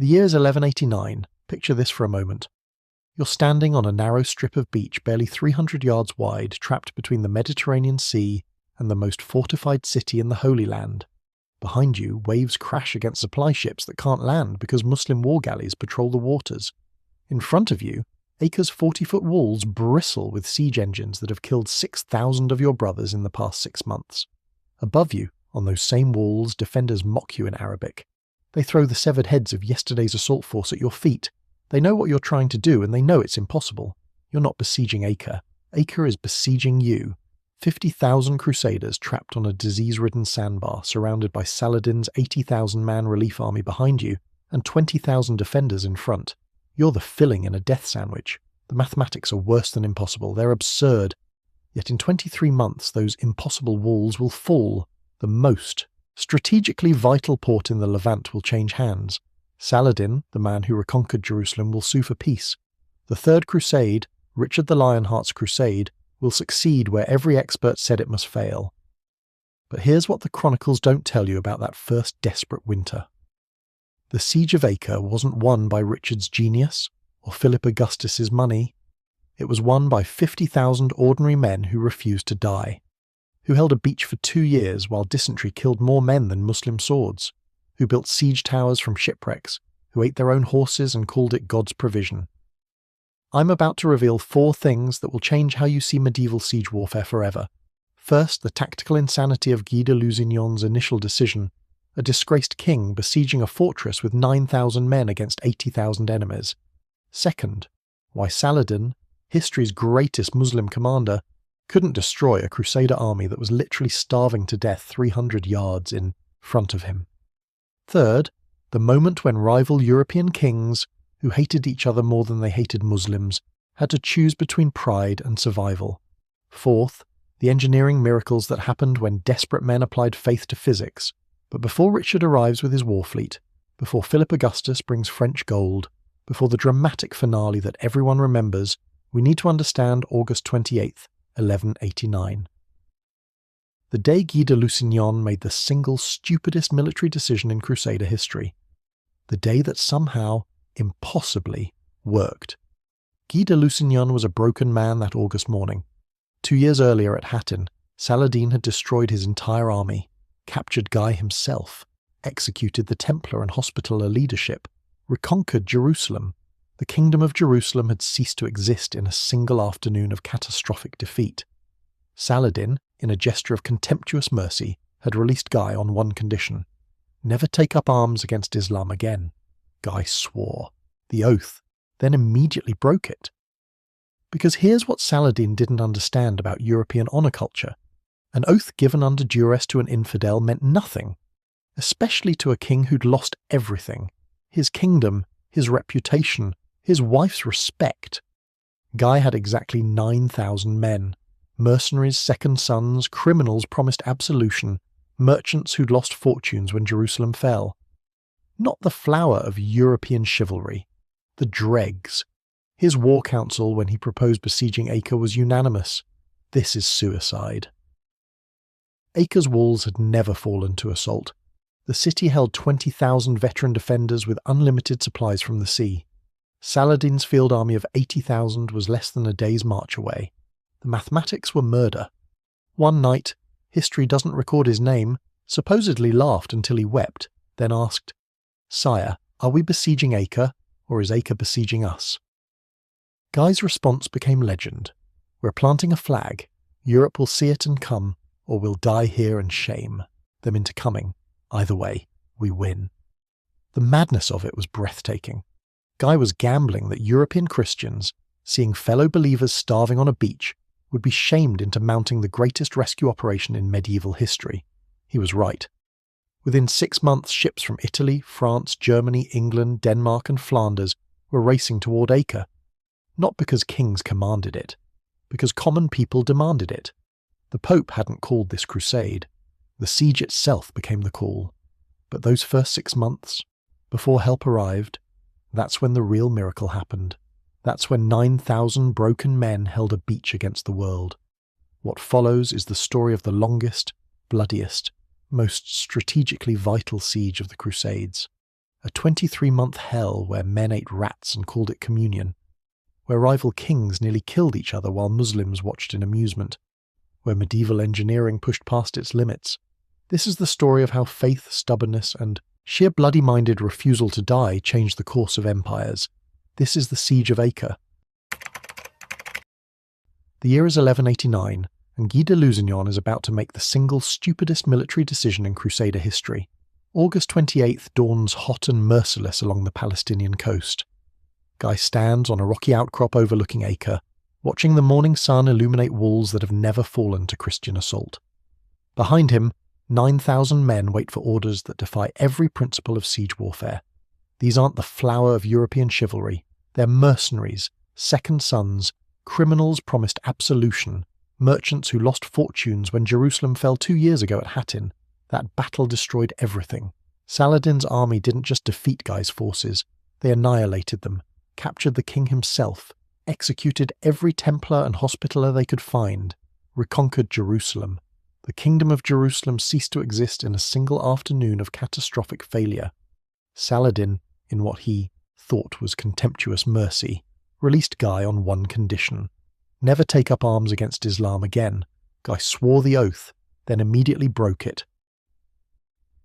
The year is 1189. Picture this for a moment. You're standing on a narrow strip of beach barely 300 yards wide, trapped between the Mediterranean Sea and the most fortified city in the Holy Land. Behind you, waves crash against supply ships that can't land because Muslim war galleys patrol the waters. In front of you, Acre's 40-foot walls bristle with siege engines that have killed 6,000 of your brothers in the past 6 months. Above you, on those same walls, defenders mock you in Arabic. They throw the severed heads of yesterday's assault force at your feet. They know what you're trying to do, and they know it's impossible. You're not besieging Acre. Acre is besieging you. 50,000 crusaders trapped on a disease-ridden sandbar, surrounded by Saladin's 80,000-man relief army behind you, and 20,000 defenders in front. You're the filling in a death sandwich. The mathematics are worse than impossible. They're absurd. Yet in 23 months, those impossible walls will fall. The most strategically vital port in the Levant will change hands. Saladin, the man who reconquered Jerusalem, will sue for peace. The Third Crusade, Richard the Lionheart's crusade, will succeed where every expert said it must fail. But here's what the chronicles don't tell you about that first desperate winter. The siege of Acre wasn't won by Richard's genius or Philip Augustus's money. It was won by 50,000 ordinary men who refused to die, who held a beach for 2 years while dysentery killed more men than Muslim swords, who built siege towers from shipwrecks, who ate their own horses and called it God's provision. I'm about to reveal 4 things that will change how you see medieval siege warfare forever. First, the tactical insanity of Guy de Lusignan's initial decision, a disgraced king besieging a fortress with 9,000 men against 80,000 enemies. Second, why Saladin, history's greatest Muslim commander, couldn't destroy a crusader army that was literally starving to death 300 yards in front of him. Third, the moment when rival European kings, who hated each other more than they hated Muslims, had to choose between pride and survival. Fourth, the engineering miracles that happened when desperate men applied faith to physics. But before Richard arrives with his war fleet, before Philip Augustus brings French gold, before the dramatic finale that everyone remembers, we need to understand August 28th, 1189. The day Guy de Lusignan made the single stupidest military decision in Crusader history. The day that somehow, impossibly, worked. Guy de Lusignan was a broken man that August morning. 2 years earlier at Hattin, Saladin had destroyed his entire army, captured Guy himself, executed the Templar and Hospitaller leadership, reconquered Jerusalem. The kingdom of Jerusalem had ceased to exist in a single afternoon of catastrophic defeat. Saladin, in a gesture of contemptuous mercy, had released Guy on one condition: never take up arms against Islam again. Guy swore the oath, then immediately broke it. Because here's what Saladin didn't understand about European honour culture. An oath given under duress to an infidel meant nothing, especially to a king who'd lost everything: his kingdom, his reputation, his wife's respect. Guy had exactly 9,000 men, mercenaries, second sons, criminals promised absolution, merchants who'd lost fortunes when Jerusalem fell. Not the flower of European chivalry, the dregs. His war council, when he proposed besieging Acre, was unanimous: this is suicide. Acre's walls had never fallen to assault. The city held 20,000 veteran defenders with unlimited supplies from the sea. Saladin's field army of 80,000 was less than a day's march away. The mathematics were murder. One knight, history doesn't record his name, supposedly laughed until he wept, then asked, "Sire, are we besieging Acre, or is Acre besieging us?" Guy's response became legend. "We're planting a flag. Europe will see it and come, or we'll die here and shame them into coming. Either way, we win." The madness of it was breathtaking. Guy was gambling that European Christians, seeing fellow believers starving on a beach, would be shamed into mounting the greatest rescue operation in medieval history. He was right. Within 6 months, ships from Italy, France, Germany, England, Denmark and Flanders were racing toward Acre. Not because kings commanded it, because common people demanded it. The Pope hadn't called this crusade. The siege itself became the call. But those first 6 months, before help arrived, that's when the real miracle happened. That's when 9,000 broken men held a beach against the world. What follows is the story of the longest, bloodiest, most strategically vital siege of the Crusades. a 23-month hell where men ate rats and called it communion, where rival kings nearly killed each other while Muslims watched in amusement, where medieval engineering pushed past its limits. This is the story of how faith, stubbornness, and sheer bloody-minded refusal to die changed the course of empires. This is the Siege of Acre. The year is 1189, and Guy de Lusignan is about to make the single stupidest military decision in Crusader history. August 28th dawns hot and merciless along the Palestinian coast. Guy stands on a rocky outcrop overlooking Acre, watching the morning sun illuminate walls that have never fallen to Christian assault. Behind him, 9,000 men wait for orders that defy every principle of siege warfare. These aren't the flower of European chivalry. They're mercenaries, second sons, criminals promised absolution, merchants who lost fortunes when Jerusalem fell 2 years ago at Hattin. That battle destroyed everything. Saladin's army didn't just defeat Guy's forces, they annihilated them, captured the king himself, executed every Templar and Hospitaller they could find, reconquered Jerusalem. The kingdom of Jerusalem ceased to exist in a single afternoon of catastrophic failure. Saladin, in what he thought was contemptuous mercy, released Guy on one condition: never take up arms against Islam again. Guy swore the oath, then immediately broke it.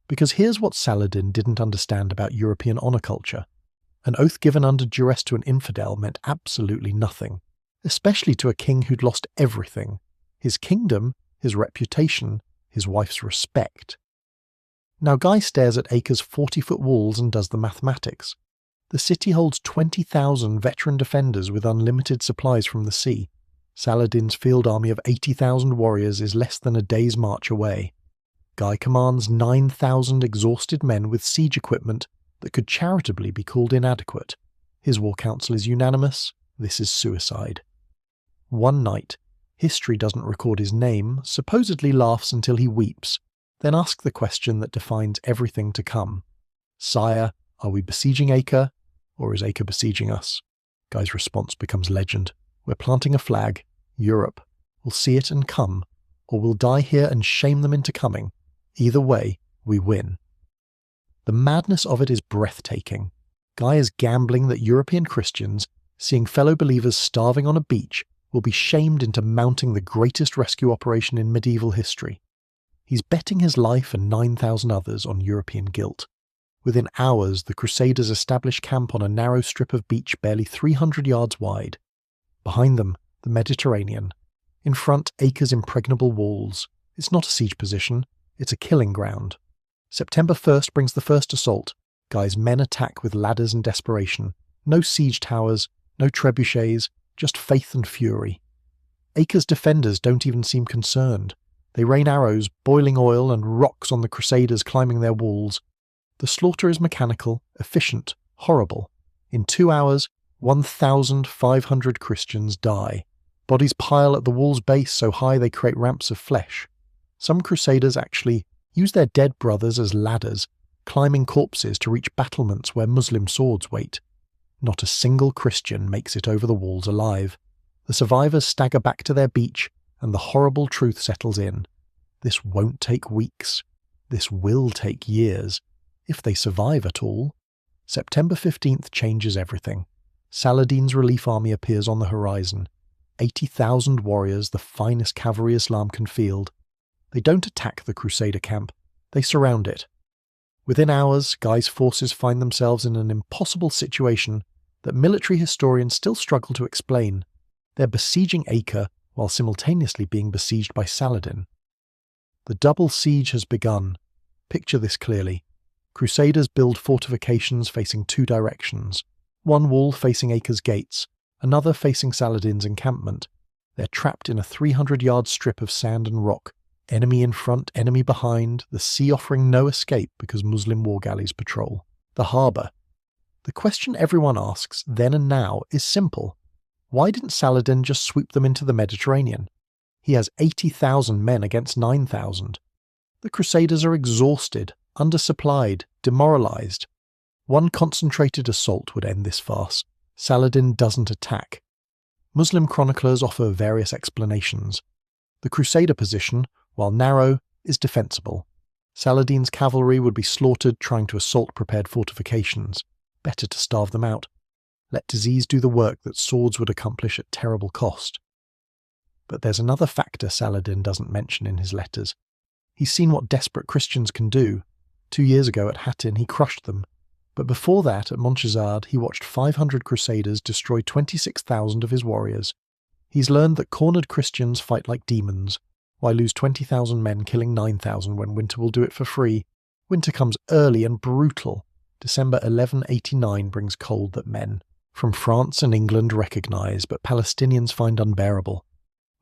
Because here's what Saladin didn't understand about European honour culture. An oath given under duress to an infidel meant absolutely nothing, especially to a king who'd lost everything: his kingdom, his reputation, his wife's respect. Now Guy stares at Acre's 40-foot walls and does the mathematics. The city holds 20,000 veteran defenders with unlimited supplies from the sea. Saladin's field army of 80,000 warriors is less than a day's march away. Guy commands 9,000 exhausted men with siege equipment that could charitably be called inadequate. His war council is unanimous: this is suicide. One night, history doesn't record his name, supposedly laughs until he weeps, then asks the question that defines everything to come. Sire, are we besieging Acre, or is Acre besieging us? Guy's response becomes legend. We're planting a flag. Europe will see it and come, or we'll die here and shame them into coming. Either way, we win. The madness of it is breathtaking. Guy is gambling that European Christians, seeing fellow believers starving on a beach, will be shamed into mounting the greatest rescue operation in medieval history. He's betting his life and 9,000 others on European guilt. Within hours, the Crusaders establish camp on a narrow strip of beach barely 300 yards wide. Behind them, the Mediterranean. In front, Acre's impregnable walls. It's not a siege position, it's a killing ground. September 1st brings the first assault. Guy's men attack with ladders and desperation. No siege towers, no trebuchets, just faith and fury. Acre's defenders don't even seem concerned. They rain arrows, boiling oil, and rocks on the Crusaders climbing their walls. The slaughter is mechanical, efficient, horrible. In 2 hours, 1,500 Christians die. Bodies pile at the wall's base so high they create ramps of flesh. Some Crusaders actually use their dead brothers as ladders, climbing corpses to reach battlements where Muslim swords wait. Not a single Christian makes it over the walls alive. The survivors stagger back to their beach, and the horrible truth settles in. This won't take weeks. This will take years, if they survive at all. September 15th changes everything. Saladin's relief army appears on the horizon. 80,000 warriors, the finest cavalry Islam can field. They don't attack the Crusader camp, they surround it. Within hours, Guy's forces find themselves in an impossible situation that military historians still struggle to explain. They're besieging Acre while simultaneously being besieged by Saladin. The double siege has begun. Picture this clearly. Crusaders build fortifications facing 2 directions. One wall facing Acre's gates, another facing Saladin's encampment. They're trapped in a 300-yard strip of sand and rock. Enemy in front, enemy behind, the sea offering no escape because Muslim war galleys patrol. The harbour. The question everyone asks, then and now, is simple. Why didn't Saladin just sweep them into the Mediterranean? He has 80,000 men against 9,000. The Crusaders are exhausted, undersupplied, demoralised. One concentrated assault would end this farce. Saladin doesn't attack. Muslim chroniclers offer various explanations. The Crusader position, while narrow, is defensible. Saladin's cavalry would be slaughtered trying to assault prepared fortifications. Better to starve them out. Let disease do the work that swords would accomplish at terrible cost. But there's another factor Saladin doesn't mention in his letters. He's seen what desperate Christians can do. 2 years ago at Hattin he crushed them. But before that, at Montchezard, he watched 500 crusaders destroy 26,000 of his warriors. He's learned that cornered Christians fight like demons. Why lose 20,000 men killing 9,000 when winter will do it for free? Winter comes early and brutal. December 1189 brings cold that men from France and England recognise, but Palestinians find unbearable.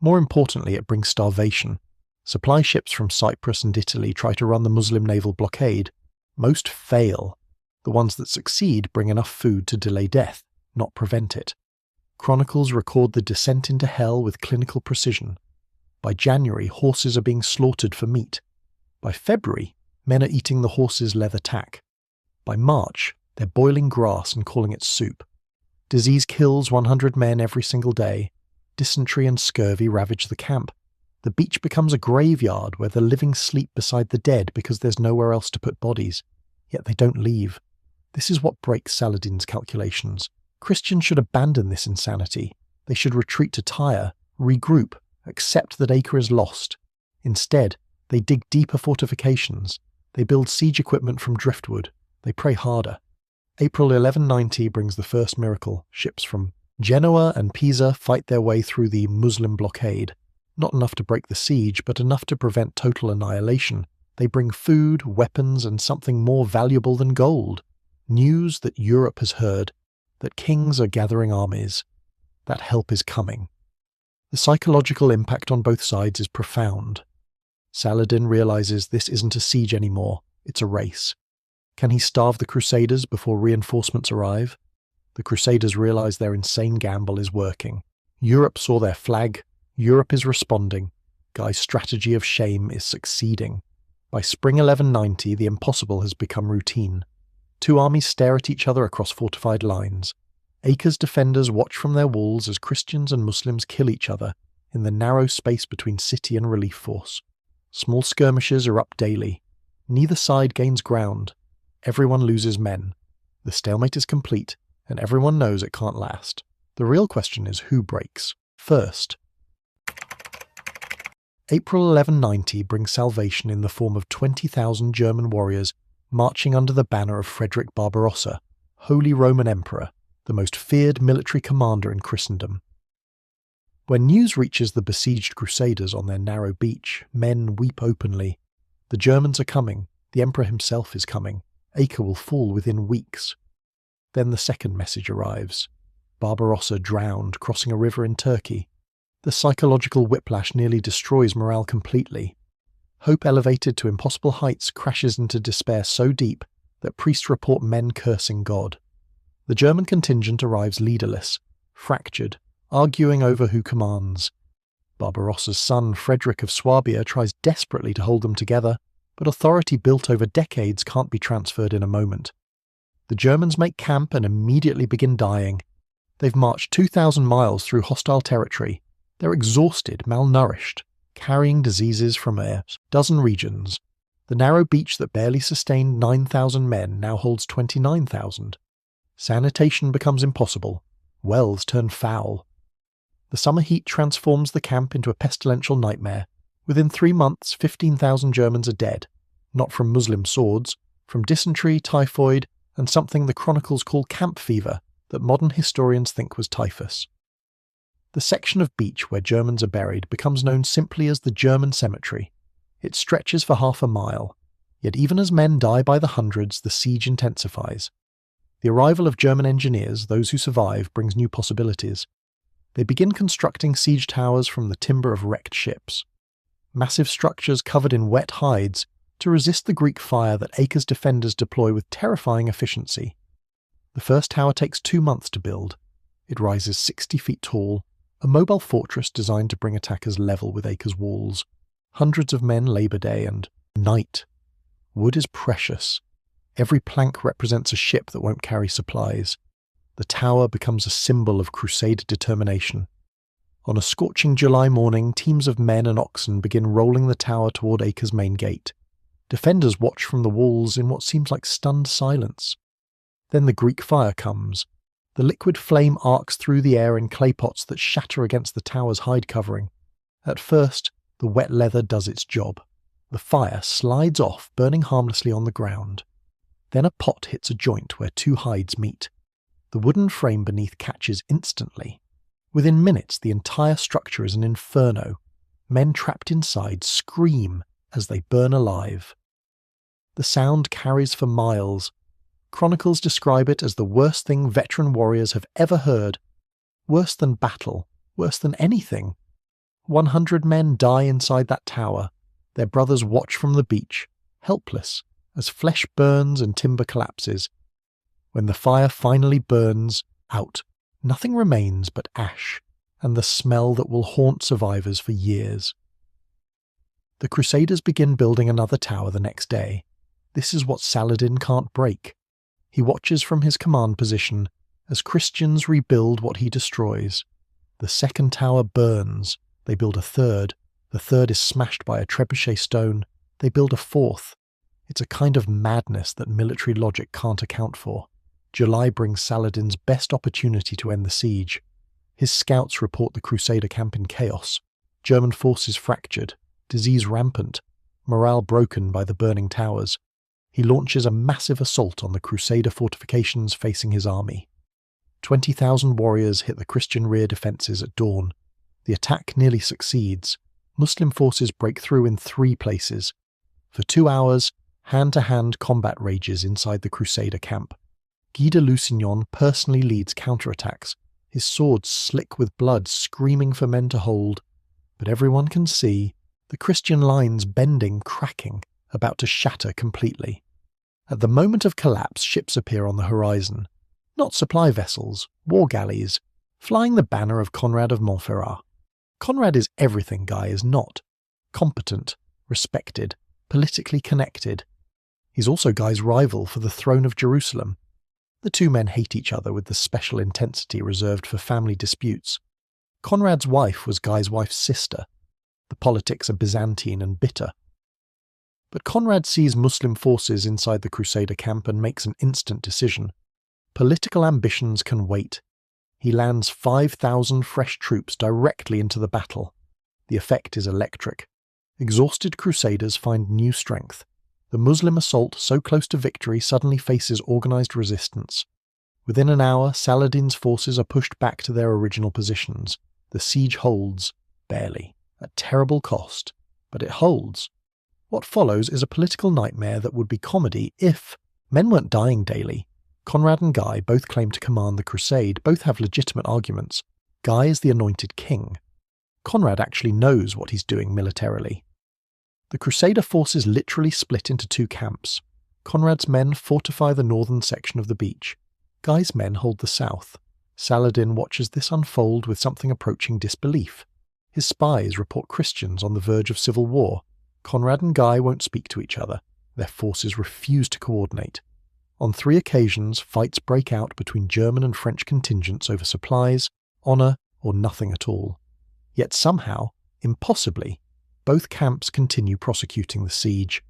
More importantly, it brings starvation. Supply ships from Cyprus and Italy try to run the Muslim naval blockade. Most fail. The ones that succeed bring enough food to delay death, not prevent it. Chronicles record the descent into hell with clinical precision. By January, horses are being slaughtered for meat. By February, men are eating the horses' leather tack. By March, they're boiling grass and calling it soup. Disease kills 100 men every single day. Dysentery and scurvy ravage the camp. The beach becomes a graveyard where the living sleep beside the dead because there's nowhere else to put bodies. Yet they don't leave. This is what breaks Saladin's calculations. Christians should abandon this insanity. They should retreat to Tyre, regroup, accept that Acre is lost. Instead, they dig deeper fortifications. They build siege equipment from driftwood. They pray harder. April 1190 brings the first miracle. Ships from Genoa and Pisa fight their way through the Muslim blockade. Not enough to break the siege, but enough to prevent total annihilation. They bring food, weapons, and something more valuable than gold. News that Europe has heard, that kings are gathering armies. That help is coming. The psychological impact on both sides is profound. Saladin realizes this isn't a siege anymore, it's a race. Can he starve the Crusaders before reinforcements arrive? The Crusaders realize their insane gamble is working. Europe saw their flag. Europe is responding. Guy's strategy of shame is succeeding. By spring 1190, the impossible has become routine. Two armies stare at each other across fortified lines. Acre's defenders watch from their walls as Christians and Muslims kill each other in the narrow space between city and relief force. Small skirmishes are up daily. Neither side gains ground. Everyone loses men. The stalemate is complete, and everyone knows it can't last. The real question is who breaks first. April 1190 brings salvation in the form of 20,000 German warriors marching under the banner of Frederick Barbarossa, Holy Roman Emperor, the most feared military commander in Christendom. When news reaches the besieged Crusaders on their narrow beach, men weep openly. The Germans are coming. The Emperor himself is coming. Acre will fall within weeks. Then the second message arrives. Barbarossa drowned crossing a river in Turkey. The psychological whiplash nearly destroys morale completely. Hope elevated to impossible heights crashes into despair so deep that priests report men cursing God. The German contingent arrives leaderless, fractured, arguing over who commands. Barbarossa's son, Frederick of Swabia, tries desperately to hold them together, but authority built over decades can't be transferred in a moment. The Germans make camp and immediately begin dying. They've marched 2,000 miles through hostile territory. They're exhausted, malnourished, carrying diseases from a dozen regions. The narrow beach that barely sustained 9,000 men now holds 29,000. Sanitation becomes impossible. Wells turn foul. The summer heat transforms the camp into a pestilential nightmare. Within 3 months, 15,000 Germans are dead. Not from Muslim swords, from dysentery, typhoid, and something the chronicles call camp fever that modern historians think was typhus. The section of beach where Germans are buried becomes known simply as the German cemetery. It stretches for half a mile, yet even as men die by the hundreds, the siege intensifies. The arrival of German engineers, those who survive, brings new possibilities. They begin constructing siege towers from the timber of wrecked ships. Massive structures covered in wet hides to resist the Greek fire that Acre's defenders deploy with terrifying efficiency. The first tower takes 2 months to build. It rises 60 feet tall, a mobile fortress designed to bring attackers level with Acre's walls. Hundreds of men labor day and night. Wood is precious. Every plank represents a ship that won't carry supplies. The tower becomes a symbol of crusader determination. On a scorching July morning, teams of men and oxen begin rolling the tower toward Acre's main gate. Defenders watch from the walls in what seems like stunned silence. Then the Greek fire comes. The liquid flame arcs through the air in clay pots that shatter against the tower's hide covering. At first, the wet leather does its job. The fire slides off, burning harmlessly on the ground. Then a pot hits a joint where two hides meet. The wooden frame beneath catches instantly. Within minutes, the entire structure is an inferno. Men trapped inside scream as they burn alive. The sound carries for miles. Chronicles describe it as the worst thing veteran warriors have ever heard. Worse than battle, worse than anything. 100 men die inside that tower. Their brothers watch from the beach, helpless, as flesh burns and timber collapses. When the fire finally burns out, nothing remains but ash and the smell that will haunt survivors for years. The Crusaders begin building another tower the next day. This is what Saladin can't break. He watches from his command position as Christians rebuild what he destroys. The second tower burns. They build a third. The third is smashed by a trebuchet stone. They build a fourth. It's a kind of madness that military logic can't account for. July brings Saladin's best opportunity to end the siege. His scouts report the Crusader camp in chaos. German forces fractured, disease rampant, morale broken by the burning towers. He launches a massive assault on the Crusader fortifications facing his army. 20,000 warriors hit the Christian rear defences at dawn. The attack nearly succeeds. Muslim forces break through in 3 places. For 2 hours, hand-to-hand combat rages inside the Crusader camp. Guy de Lusignan personally leads counterattacks, his sword slick with blood screaming for men to hold. But everyone can see the Christian lines bending, cracking, about to shatter completely. At the moment of collapse, ships appear on the horizon. Not supply vessels, war galleys, flying the banner of Conrad of Montferrat. Conrad is everything Guy is not. Competent, respected, politically connected. He's also Guy's rival for the throne of Jerusalem. The two men hate each other with the special intensity reserved for family disputes. Conrad's wife was Guy's wife's sister. The politics are Byzantine and bitter. But Conrad sees Muslim forces inside the Crusader camp and makes an instant decision. Political ambitions can wait. He lands 5,000 fresh troops directly into the battle. The effect is electric. Exhausted Crusaders find new strength. The Muslim assault, so close to victory, suddenly faces organised resistance. Within an hour, Saladin's forces are pushed back to their original positions. The siege holds, barely, at terrible cost, but it holds. What follows is a political nightmare that would be comedy if men weren't dying daily. Conrad and Guy both claim to command the crusade, both have legitimate arguments. Guy is the anointed king. Conrad actually knows what he's doing militarily. The Crusader forces literally split into 2 camps. Conrad's men fortify the northern section of the beach. Guy's men hold the south. Saladin watches this unfold with something approaching disbelief. His spies report Christians on the verge of civil war. Conrad and Guy won't speak to each other. Their forces refuse to coordinate. On 3 occasions, fights break out between German and French contingents over supplies, honour, or nothing at all. Yet somehow, impossibly, both camps continue prosecuting the siege.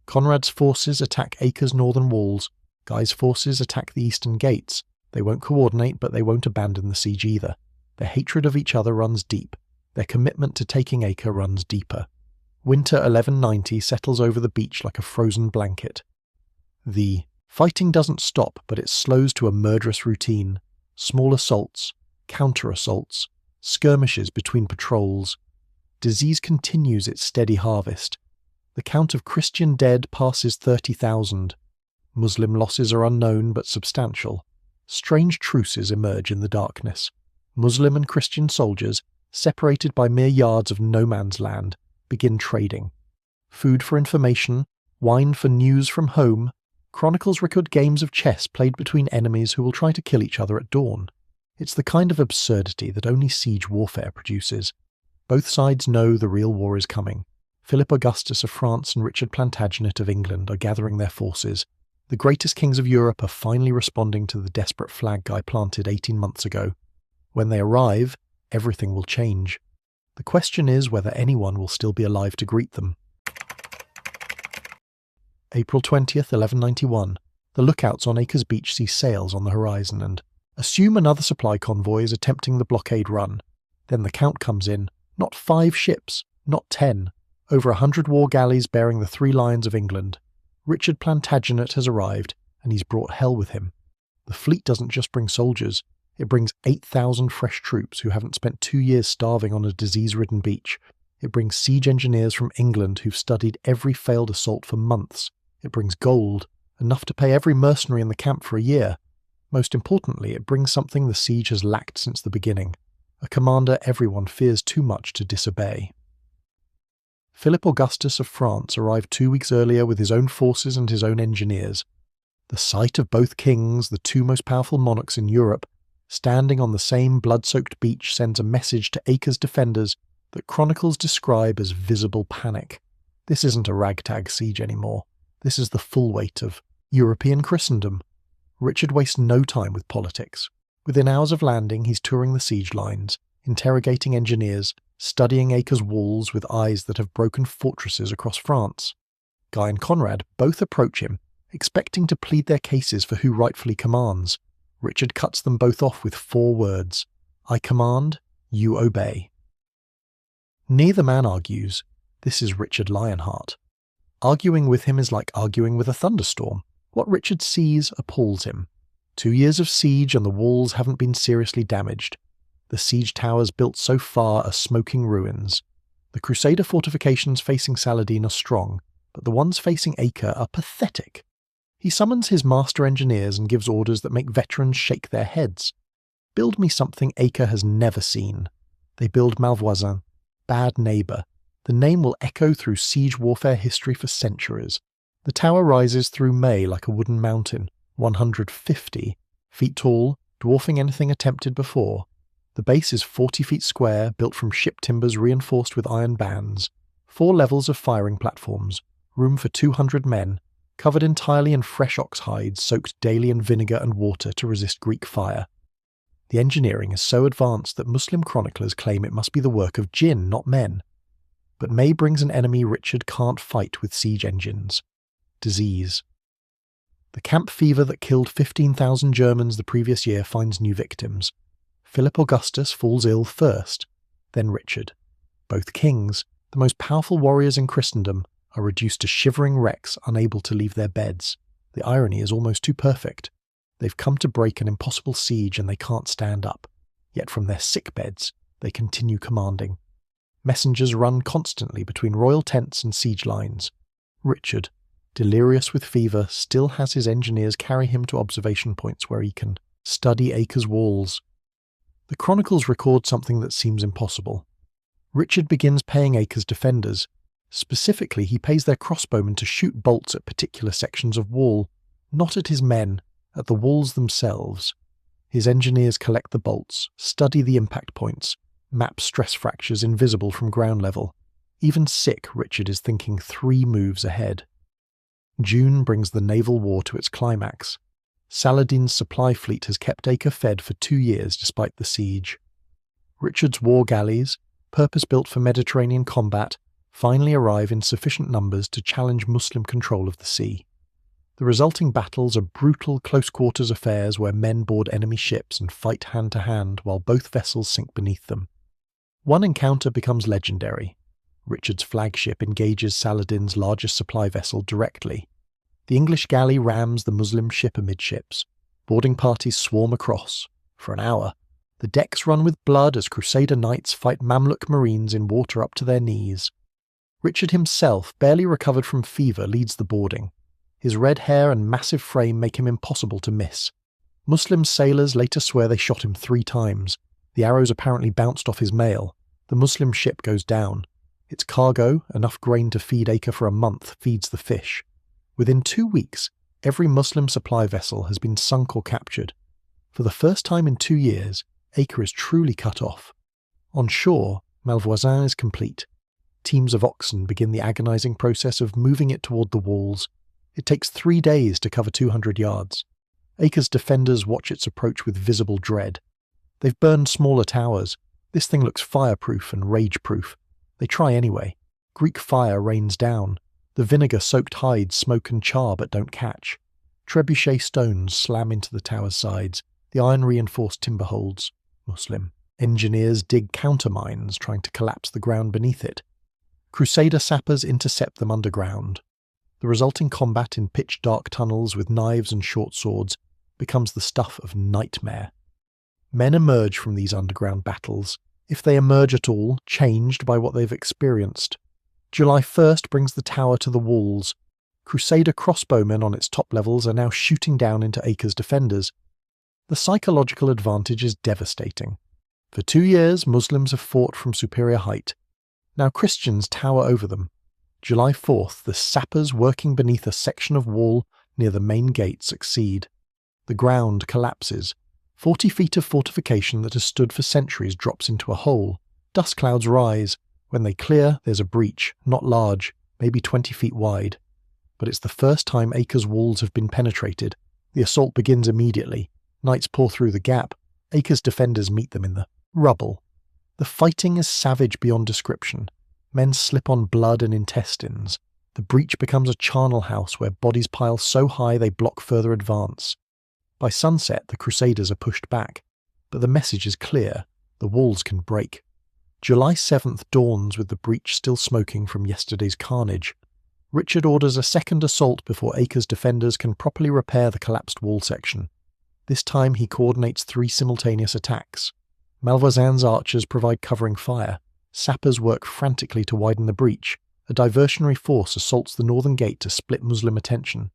Conrad's forces attack Acre's northern walls. Guy's forces attack the eastern gates. They won't coordinate, but they won't abandon the siege either. Their hatred of each other runs deep. Their commitment to taking Acre runs deeper. Winter 1190 settles over the beach like a frozen blanket. The fighting doesn't stop, but it slows to a murderous routine. Small assaults, counter-assaults, skirmishes between patrols. Disease continues its steady harvest. The count of Christian dead passes 30,000. Muslim losses are unknown but substantial. Strange truces emerge in the darkness. Muslim and Christian soldiers, separated by mere yards of no man's land, begin trading. Food for information, wine for news from home. Chronicles record games of chess played between enemies who will try to kill each other at dawn. It's the kind of absurdity that only siege warfare produces. Both sides know the real war is coming. Philip Augustus of France and Richard Plantagenet of England are gathering their forces. The greatest kings of Europe are finally responding to the desperate flag Guy planted 18 months ago. When they arrive, everything will change. The question is whether anyone will still be alive to greet them. April 20th, 1191. The lookouts on Acre's beach see sails on the horizon and assume another supply convoy is attempting the blockade run. Then the count comes in. Not 5 ships, not 10. Over 100 war galleys bearing the 3 lions of England. Richard Plantagenet has arrived, and he's brought hell with him. The fleet doesn't just bring soldiers, it brings 8,000 fresh troops who haven't spent 2 years starving on a disease-ridden beach. It brings siege engineers from England who've studied every failed assault for months. It brings gold, enough to pay every mercenary in the camp for a year. Most importantly, it brings something the siege has lacked since the beginning. A commander everyone fears too much to disobey. Philip Augustus of France arrived 2 weeks earlier with his own forces and his own engineers. The sight of both kings, the 2 most powerful monarchs in Europe, standing on the same blood-soaked beach sends a message to Acre's defenders that chronicles describe as visible panic. This isn't a ragtag siege anymore. This is the full weight of European Christendom. Richard wastes no time with politics. Within hours of landing, he's touring the siege lines, interrogating engineers, studying Acre's walls with eyes that have broken fortresses across France. Guy and Conrad both approach him, expecting to plead their cases for who rightfully commands. Richard cuts them both off with 4 words: I command, you obey. Neither man argues. This is Richard Lionheart. Arguing with him is like arguing with a thunderstorm. What Richard sees appalls him. 2 years of siege and the walls haven't been seriously damaged. The siege towers built so far are smoking ruins. The Crusader fortifications facing Saladin are strong, but the ones facing Acre are pathetic. He summons his master engineers and gives orders that make veterans shake their heads. Build me something Acre has never seen. They build Malvoisin, bad neighbour. The name will echo through siege warfare history for centuries. The tower rises through May like a wooden mountain, 150 feet tall, dwarfing anything attempted before. The base is 40 feet square, built from ship timbers reinforced with iron bands. 4 levels of firing platforms, room for 200 men, covered entirely in fresh ox hides soaked daily in vinegar and water to resist Greek fire. The engineering is so advanced that Muslim chroniclers claim it must be the work of jinn, not men. But May brings an enemy Richard can't fight with siege engines: disease. The camp fever that killed 15,000 Germans the previous year finds new victims. Philip Augustus falls ill first, then Richard. Both kings, the most powerful warriors in Christendom, are reduced to shivering wrecks unable to leave their beds. The irony is almost too perfect. They've come to break an impossible siege and they can't stand up. Yet from their sick beds, they continue commanding. Messengers run constantly between royal tents and siege lines. Richard, delirious with fever, still has his engineers carry him to observation points where he can study Acre's walls. The chronicles record something that seems impossible. Richard begins paying Acre's defenders. Specifically, he pays their crossbowmen to shoot bolts at particular sections of wall, not at his men, at the walls themselves. His engineers collect the bolts, study the impact points, map stress fractures invisible from ground level. Even sick, Richard is thinking 3 moves ahead. June brings the naval war to its climax. Saladin's supply fleet has kept Acre fed for 2 years despite the siege. Richard's war galleys, purpose-built for Mediterranean combat, finally arrive in sufficient numbers to challenge Muslim control of the sea. The resulting battles are brutal close-quarters affairs where men board enemy ships and fight hand-to-hand while both vessels sink beneath them. One encounter becomes legendary. Richard's flagship engages Saladin's largest supply vessel directly. The English galley rams the Muslim ship amidships. Boarding parties swarm across. For an hour, the decks run with blood as Crusader knights fight Mamluk marines in water up to their knees. Richard himself, barely recovered from fever, leads the boarding. His red hair and massive frame make him impossible to miss. Muslim sailors later swear they shot him 3 times. The arrows apparently bounced off his mail. The Muslim ship goes down. Its cargo, enough grain to feed Acre for a month, feeds the fish. Within 2 weeks, every Muslim supply vessel has been sunk or captured. For the first time in 2 years, Acre is truly cut off. On shore, Malvoisin is complete. Teams of oxen begin the agonizing process of moving it toward the walls. It takes 3 days to cover 200 yards. Acre's defenders watch its approach with visible dread. They've burned smaller towers. This thing looks fireproof and rage-proof. They try anyway. Greek fire rains down. The vinegar-soaked hides smoke and char but don't catch. Trebuchet stones slam into the tower's sides. The iron-reinforced timber holds. Muslim. Engineers dig countermines, trying to collapse the ground beneath it. Crusader sappers intercept them underground. The resulting combat in pitch-dark tunnels with knives and short swords becomes the stuff of nightmare. Men emerge from these underground battles, if they emerge at all, changed by what they've experienced. July 1st brings the tower to the walls. Crusader crossbowmen on its top levels are now shooting down into Acre's defenders. The psychological advantage is devastating. For 2 years, Muslims have fought from superior height. Now Christians tower over them. July 4th, the sappers working beneath a section of wall near the main gate succeed. The ground collapses. 40 feet of fortification that has stood for centuries drops into a hole. Dust clouds rise. When they clear, there's a breach, not large, maybe 20 feet wide. But it's the first time Acre's walls have been penetrated. The assault begins immediately. Knights pour through the gap. Acre's defenders meet them in the rubble. The fighting is savage beyond description. Men slip on blood and intestines. The breach becomes a charnel house where bodies pile so high they block further advance. By sunset, the Crusaders are pushed back. But the message is clear. The walls can break. July 7th dawns with the breach still smoking from yesterday's carnage. Richard orders a second assault before Acre's defenders can properly repair the collapsed wall section. This time he coordinates 3 simultaneous attacks. Malvoisin's archers provide covering fire. Sappers work frantically to widen the breach. A diversionary force assaults the northern gate to split Muslim attention.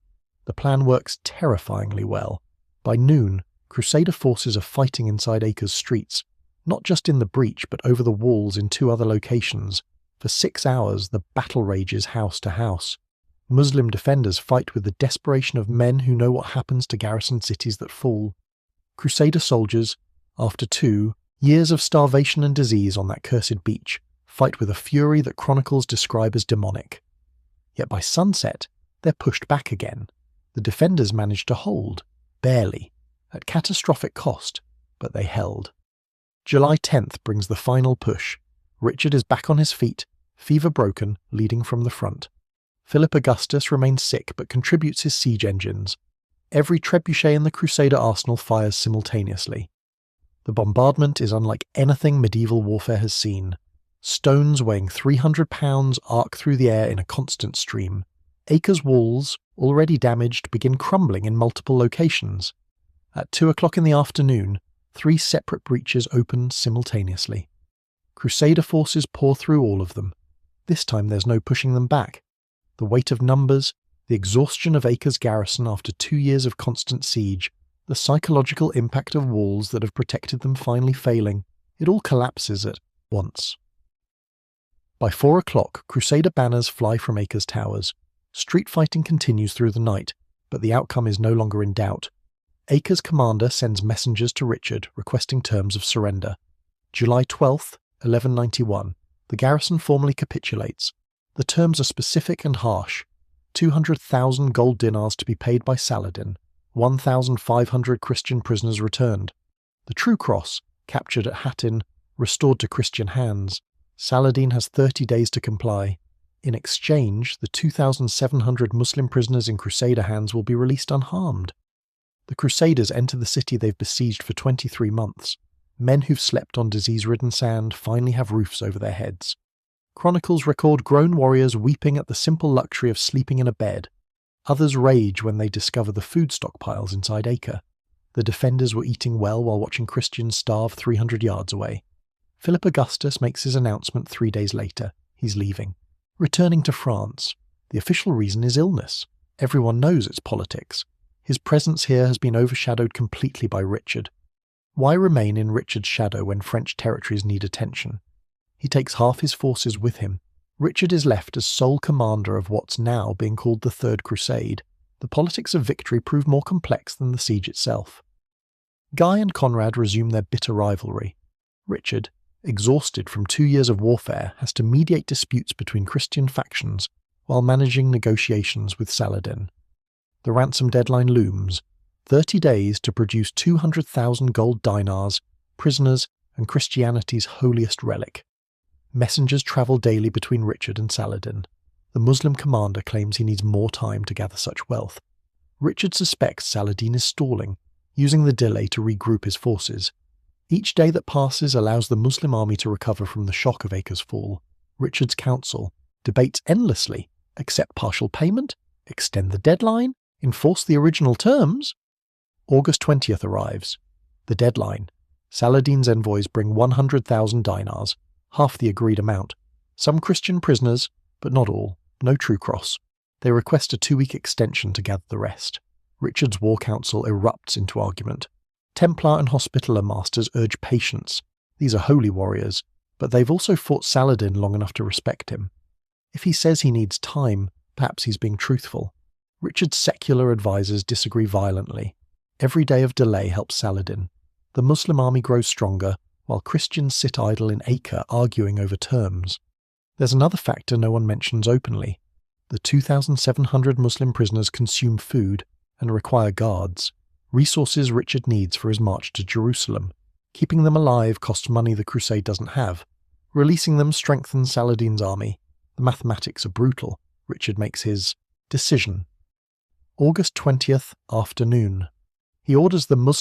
The plan works terrifyingly well. By noon, Crusader forces are fighting inside Acre's streets, not just in the breach but over the walls in 2 other locations. For 6 hours, the battle rages house to house. Muslim defenders fight with the desperation of men who know what happens to garrisoned cities that fall. Crusader soldiers, after 2 years of starvation and disease on that cursed beach, fight with a fury that chronicles describe as demonic. Yet by sunset, they're pushed back again. The defenders manage to hold, barely, at catastrophic cost, but they held. July 10th brings the final push. Richard is back on his feet, fever broken, leading from the front. Philip Augustus remains sick but contributes his siege engines. Every trebuchet in the Crusader arsenal fires simultaneously. The bombardment is unlike anything medieval warfare has seen. Stones weighing 300 pounds arc through the air in a constant stream. Acre's walls, already damaged, begin crumbling in multiple locations. At 2 o'clock in the afternoon, 3 separate breaches open simultaneously. Crusader forces pour through all of them. This time there's no pushing them back. The weight of numbers, the exhaustion of Acre's garrison after 2 years of constant siege, the psychological impact of walls that have protected them finally failing, it all collapses at once. By 4 o'clock, Crusader banners fly from Acre's towers. Street fighting continues through the night, but the outcome is no longer in doubt. Acre's commander sends messengers to Richard requesting terms of surrender. July 12th, 1191, the garrison formally capitulates. The terms are specific and harsh. 200,000 gold dinars to be paid by Saladin, 1,500 Christian prisoners returned. The True Cross, captured at Hattin, restored to Christian hands. Saladin has 30 days to comply. In exchange, the 2,700 Muslim prisoners in Crusader hands will be released unharmed. The Crusaders enter the city they've besieged for 23 months. Men who've slept on disease-ridden sand finally have roofs over their heads. Chronicles record grown warriors weeping at the simple luxury of sleeping in a bed. Others rage when they discover the food stockpiles inside Acre. The defenders were eating well while watching Christians starve 300 yards away. Philip Augustus makes his announcement 3 days later. He's leaving. Returning to France. The official reason is illness. Everyone knows it's politics. His presence here has been overshadowed completely by Richard. Why remain in Richard's shadow when French territories need attention? He takes half his forces with him. Richard is left as sole commander of what's now being called the Third Crusade. The politics of victory prove more complex than the siege itself. Guy and Conrad resume their bitter rivalry. Richard, exhausted from 2 years of warfare, has to mediate disputes between Christian factions while managing negotiations with Saladin. The ransom deadline looms. 30 days to produce 200,000 gold dinars, prisoners, and Christianity's holiest relic. Messengers travel daily between Richard and Saladin. The Muslim commander claims he needs more time to gather such wealth. Richard suspects Saladin is stalling, using the delay to regroup his forces. Each day that passes allows the Muslim army to recover from the shock of Acre's fall. Richard's council debates endlessly: accept partial payment, extend the deadline, enforce the original terms. August 20th arrives. The deadline. Saladin's envoys bring 100,000 dinars, half the agreed amount. Some Christian prisoners, but not all. No true cross. They request a 2-week extension to gather the rest. Richard's war council erupts into argument. Templar and Hospitaller masters urge patience. These are holy warriors, but they've also fought Saladin long enough to respect him. If he says he needs time, perhaps he's being truthful. Richard's secular advisors disagree violently. Every day of delay helps Saladin. The Muslim army grows stronger, while Christians sit idle in Acre arguing over terms. There's another factor no one mentions openly. The 2,700 Muslim prisoners consume food and require guards, resources Richard needs for his march to Jerusalem. Keeping them alive costs money the crusade doesn't have. Releasing them strengthens Saladin's army. The mathematics are brutal. Richard makes his decision. August 20th, afternoon. He orders the Muslim